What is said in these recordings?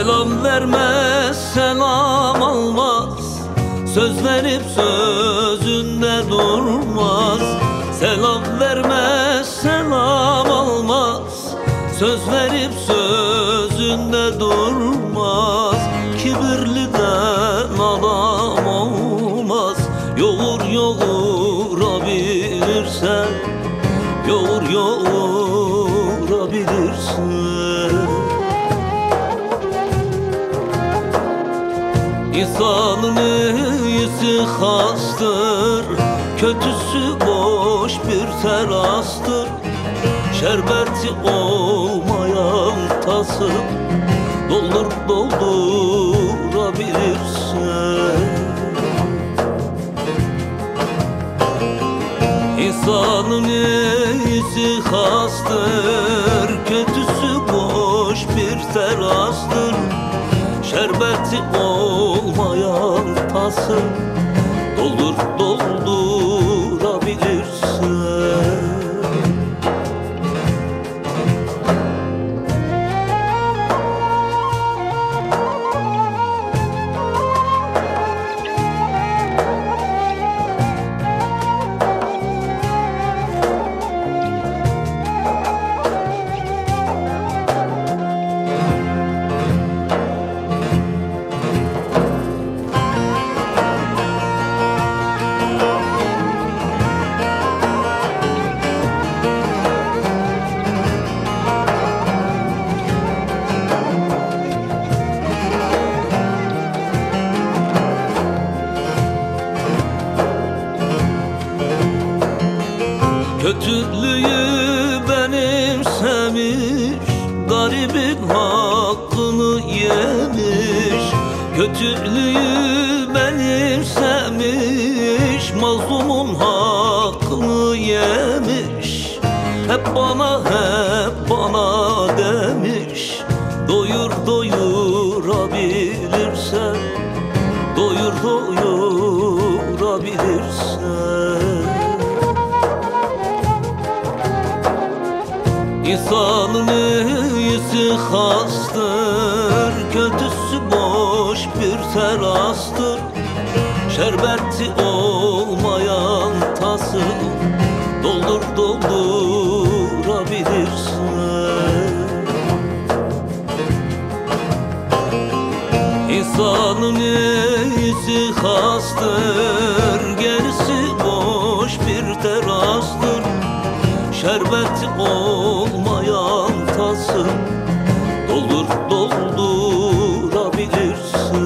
Selam vermez, selam almaz, söz verip sözünde durmaz. Selam vermez, selam almaz, söz verip sözünde durmaz. Kibirliden adam olmaz, yoğurabilirsen, yoğurabilirsin. İnsanın iyisi hastır, kötüsü boş bir terastır. Şerbeti olmayan tası doldurabilirsin. İnsanın iyisi hastır, kötüsü boş bir terastır. Şerbeti olmayan tası doldurabilirsin. Kötülüğü benimsemiş, garibin hakkını yemiş. Kötülüğü benimsemiş, mazlumun hakkını yemiş. Hep bana demiş, doyurabilirsen, doyurabilirsen. İnsanın iyisi hastır, kötüsü boş bir terastır. Şerbeti olmayan tası doldurabilirsin. İnsanın iyisi hastır, gerisi boş bir terastır. Şerbeti olmayan tası doldurabilirsin.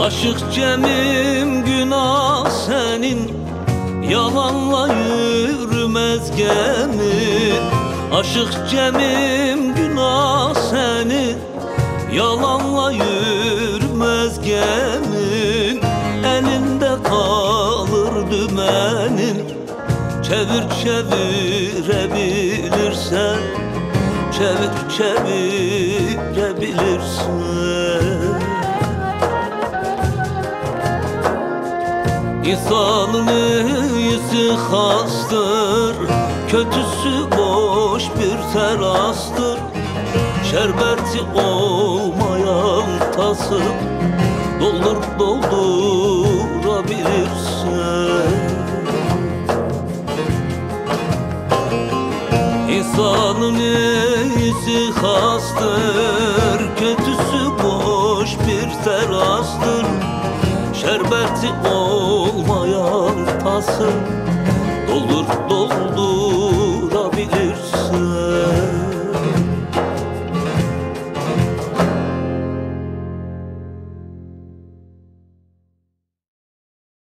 Aşık Cem'im günah senin, yalanla yürümez gemi. Aşık Cem'im günah senin, yalanla yürümez gemi. Elinde kalır dümenin, çevirebilirsen, çevirebilirsin. İnsanın iyisi hastır, kötüsü boş bir terastır. Şerbeti olmayan tası doldurabilirsin. İnsanın iyisi hastır, kötüsü boş bir terastır. Şerbeti olmayan tası